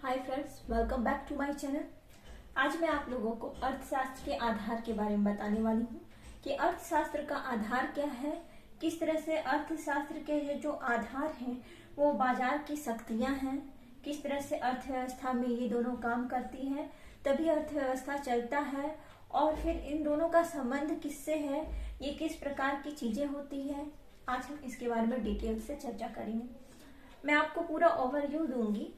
Hi friends, welcome back to my channel. आज मैं आप लोगों को अर्थशास्त्र के आधार के बारे में बताने वाली हूँ कि अर्थशास्त्र का आधार क्या है, किस तरह से अर्थशास्त्र के जो आधार हैं वो बाजार की शक्तियाँ हैं, किस तरह से अर्थव्यवस्था में ये दोनों काम करती हैं, तभी अर्थव्यवस्था चलता है। और फिर इन दोनों का संबंध किससे है, ये किस प्रकार की चीजें होती है, आज हम इसके बारे में डिटेल से चर्चा करेंगे। मैं आपको पूरा ओवरव्यू दूंगी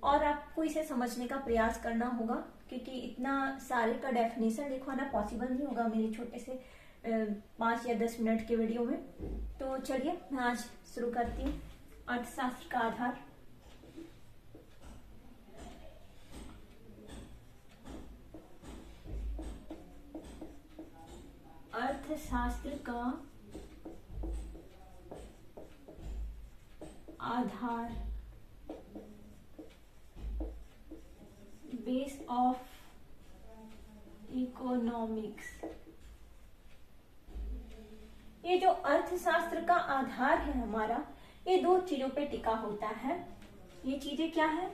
और आपको इसे समझने का प्रयास करना होगा, क्योंकि इतना सारे का डेफिनेशन लिखवाना पॉसिबल नहीं होगा मेरे छोटे से 5 या 10 मिनट के वीडियो में। तो चलिए मैं आज शुरू करती हूँ। अर्थशास्त्र का आधार। अर्थशास्त्र का आधार, बेस ऑफ इकोनॉमिक्स। ये जो अर्थशास्त्र का आधार है हमारा, ये दो चीजों पे टिका होता है। ये चीजें क्या है?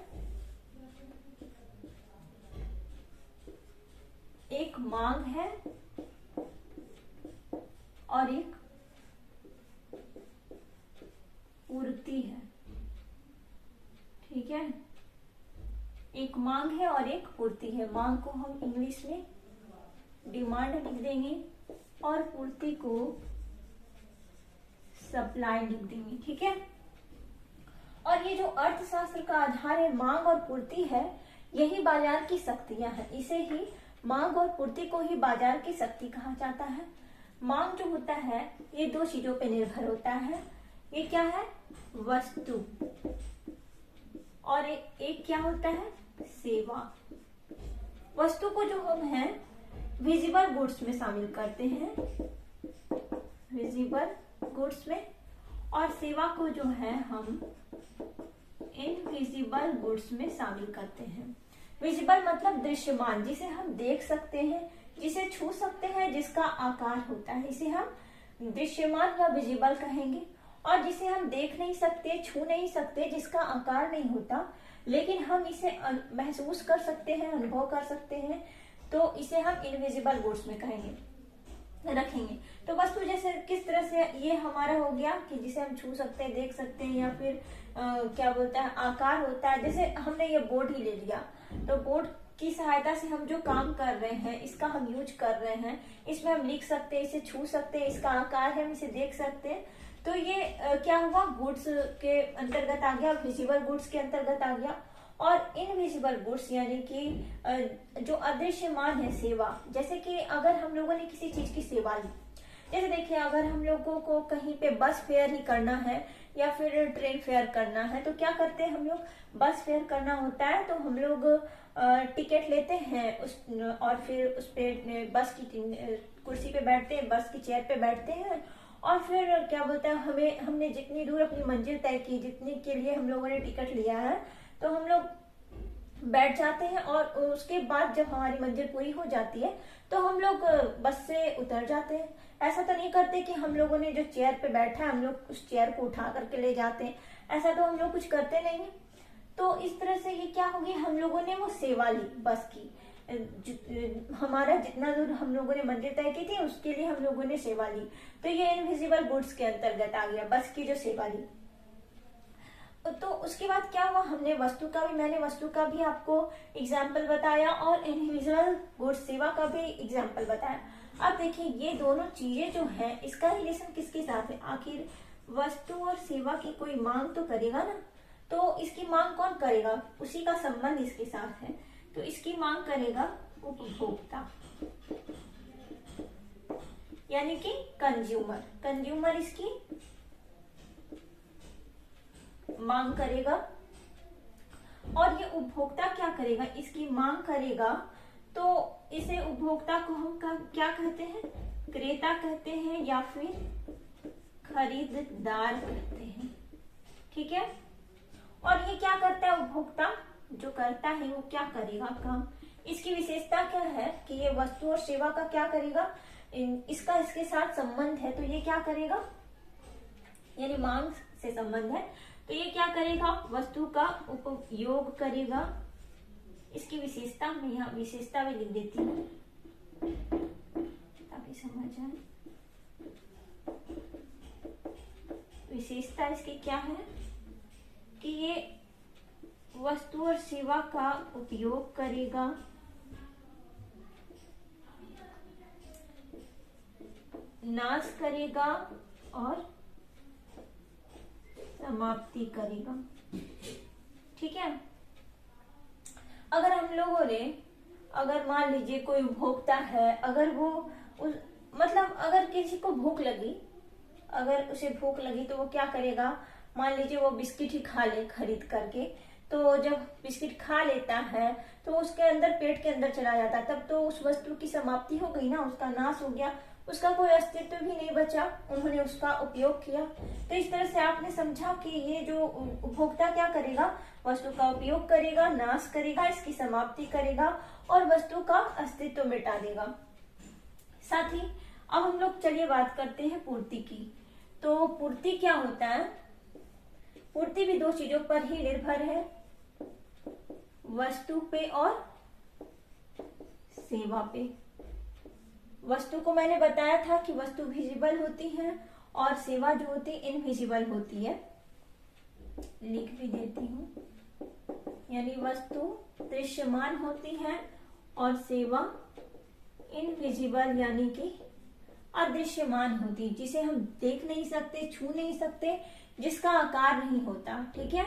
एक मांग है और एक पूर्ति है। ठीक है, एक मांग है और एक पूर्ति है। मांग को हम इंग्लिश में डिमांड लिख देंगे और पूर्ति को सप्लाई लिख देंगे। ठीक है, और ये जो अर्थशास्त्र का आधार है, मांग और पूर्ति है, यही बाजार की शक्तियां हैं। इसे ही, मांग और पूर्ति को ही बाजार की शक्ति कहा जाता है। मांग जो होता है ये दो चीजों पे निर्भर होता है। ये क्या है? वस्तु। और एक क्या होता है? सेवा। वस्तु को जो हम हैं विजिबल गुड्स में शामिल करते हैं, विजिबल गुड्स में, और सेवा को जो है हम इनविजिबल गुड्स में शामिल करते हैं। विजिबल मतलब दृश्यमान, जिसे हम देख सकते हैं, जिसे छू सकते हैं, जिसका आकार होता है, इसे हम दृश्यमान या विजिबल कहेंगे। और जिसे हम देख नहीं सकते, छू नहीं सकते, जिसका आकार नहीं होता, लेकिन हम इसे महसूस कर सकते हैं, अनुभव कर सकते हैं, तो इसे हम इनविजिबल गुड्स में कहेंगे, रखेंगे। तो वस्तु जैसे किस तरह से ये हमारा हो गया कि जिसे हम छू सकते हैं, देख सकते हैं, या फिर क्या बोलता है, आकार होता है। जैसे हमने ये बोर्ड ही ले लिया, तो बोर्ड की सहायता से हम जो काम कर रहे हैं, इसका हम यूज कर रहे हैं, इसमें हम लिख सकते हैं, इसे छू सकते हैं, इसका आकार है, हम इसे देख सकते हैं। तो ये क्या हुआ? गुड्स के अंतर्गत आ गया, विजिबल गुड्स के अंतर्गत आ गया। और इनविजिबल गुड्स यानी कि जो अदृश्यमान है, सेवा। जैसे कि अगर हम लोगों ने किसी चीज की सेवा ली, जैसे देखिए अगर हम लोगों को कहीं पे बस फेयर ही करना है या फिर ट्रेन फेयर करना है, तो क्या करते हैं हम लोग? बस फेयर करना होता है तो हम लोग टिकट लेते हैं और फिर उस पे बस की कुर्सी पे बैठते हैं, बस की चेयर पे बैठते हैं, और फिर क्या बोलता है, हमने जितनी दूर अपनी मंजिल तय की, जितने के लिए हम लोगों ने टिकट लिया है, तो हम लोग बैठ जाते हैं। और उसके बाद जब हमारी मंजिल पूरी हो जाती है तो हम लोग बस से उतर जाते हैं। ऐसा तो नहीं करते कि हम लोगों ने जो चेयर पे बैठा है हम लोग उस चेयर को उठा करके ले जाते हैं, ऐसा तो हम लोग कुछ करते नहीं है। तो इस तरह से ये क्या होगी, हम लोगों ने वो सेवा ली बस की, हमारा जितना दूर हम लोगों ने मंजिल तय की थी उसके लिए हम लोगों ने सेवा ली। तो ये इनविजिबल गुड्स के अंतर्गत आ गया, बस की जो सेवा ली। तो उसके बाद क्या हुआ, मैंने वस्तु का भी आपको एग्जाम्पल बताया और इनविजिबल गुड्स सेवा का भी एग्जाम्पल बताया। अब देखिए ये दोनों चीजें जो है, इसका रिलेशन किसके साथ है? आखिर वस्तु और सेवा की कोई मांग तो करेगा ना, तो इसकी मांग कौन करेगा? उसी का संबंध इसके साथ है। तो इसकी मांग करेगा उपभोक्ता, यानी कि कंज्यूमर इसकी मांग करेगा। और ये उपभोक्ता क्या करेगा? इसकी मांग करेगा। तो इसे उपभोक्ता को हम क्या कहते हैं? क्रेता कहते हैं या फिर खरीददार कहते हैं। ठीक है, और ये क्या करता है? उपभोक्ता जो करता है वो क्या करेगा? काम। इसकी विशेषता क्या है कि ये वस्तु और सेवा का क्या करेगा, इसका इसके साथ संबंध है, तो ये क्या करेगा, यानी मांग से संबंध है, तो ये क्या करेगा? वस्तु का उपयोग करेगा, इसकी विशेषता मैं यहाँ विशेषता भी लिख देती हूँ ताकि समझ आए। विशेषता इसकी क्या है कि ये वस्तु और सेवा का उपयोग करेगा, नाश करेगा और समाप्ति करेगा। ठीक है। अगर हम लोगों ने, अगर मान लीजिए कोई उपभोक्ता है, अगर वो मतलब अगर किसी को भूख लगी, अगर उसे भूख लगी तो वो क्या करेगा, मान लीजिए वो बिस्किट ही खा ले खरीद करके, तो जब बिस्किट खा लेता है तो उसके अंदर पेट के अंदर चला जाता है, तब तो उस वस्तु की समाप्ति हो गई ना, उसका नाश हो गया, उसका कोई अस्तित्व भी नहीं बचा, उन्होंने उसका उपयोग किया। तो इस तरह से आपने समझा कि ये जो उपभोक्ता क्या करेगा, वस्तु का उपयोग करेगा, नाश करेगा, इसकी समाप्ति करेगा और वस्तु का अस्तित्व मिटा देगा। साथ ही अब हम लोग चलिए बात करते हैं पूर्ति की। तो पूर्ति क्या होता है? पूर्ति भी दो चीजों पर ही निर्भर है, वस्तु पे और सेवा पे। वस्तु को मैंने बताया था कि वस्तु विजिबल होती है और सेवा जो होती है इनविजिबल होती है, लिख भी देती हूँ। यानी वस्तु दृश्यमान होती है और सेवा इनविजिबल यानी कि अदृश्यमान होती है, जिसे हम देख नहीं सकते, छू नहीं सकते, जिसका आकार नहीं होता। ठीक है।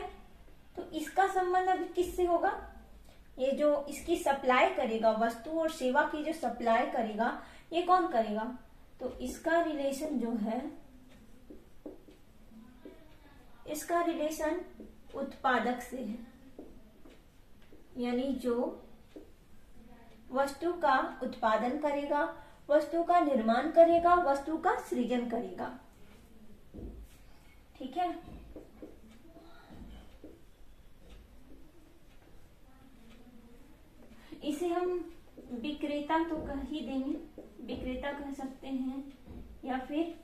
तो इसका संबंध अभी किससे होगा? ये जो इसकी सप्लाई करेगा, वस्तु और सेवा की जो सप्लाई करेगा, ये कौन करेगा? तो इसका रिलेशन जो है, इसका रिलेशन उत्पादक से है। यानी जो वस्तु का उत्पादन करेगा, वस्तु का निर्माण करेगा, वस्तु का सृजन करेगा। ठीक है। इसे हम विक्रेता तो कह ही देंगे, विक्रेता कह सकते हैं या फिर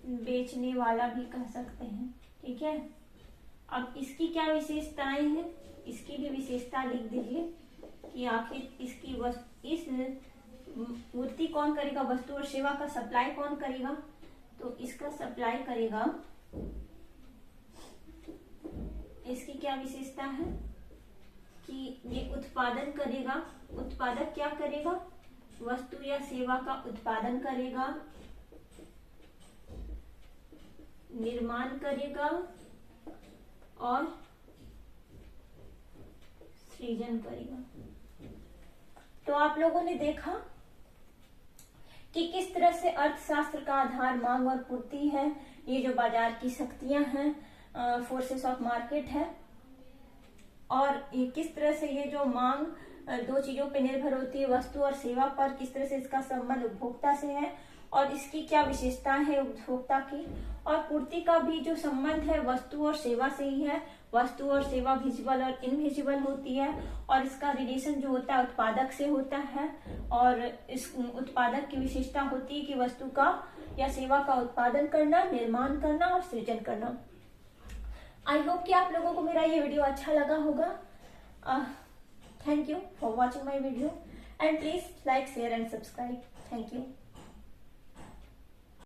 बेचने वाला भी कह सकते हैं। ठीक है। अब इसकी क्या विशेषताएं हैं, इसकी भी विशेषता लिख दीजिए कि आखिर इसकी इस पूर्ति कौन करेगा, वस्तु और सेवा का सप्लाई कौन करेगा? तो इसका सप्लाई करेगा, इसकी क्या विशेषता है कि ये उत्पादन करेगा। उत्पादक क्या करेगा? वस्तु या सेवा का उत्पादन करेगा, निर्माण करेगा और सृजन करेगा। तो आप लोगों ने देखा कि किस तरह से अर्थशास्त्र का आधार मांग और पूर्ति है, ये जो बाजार की शक्तियां हैं, फोर्सेस ऑफ मार्केट है, और ये किस तरह से ये जो मांग दो चीजों पे निर्भर होती है, वस्तु और सेवा पर, किस तरह से इसका संबंध उपभोक्ता से है और इसकी क्या विशेषताएं है उपभोक्ता की, और पूर्ति का भी जो संबंध है वस्तु और सेवा से ही है। वस्तु और सेवा विजिबल और इनविजिबल होती है और इसका रिलेशन जो होता है उत्पादक से होता है, और इस उत्पादक की विशेषता होती है कि वस्तु का या सेवा का उत्पादन करना, निर्माण करना और सृजन करना। आई होप कि आप लोगों को मेरा ये वीडियो अच्छा लगा होगा। Thank you for watching my video and please like, share and subscribe. Thank you.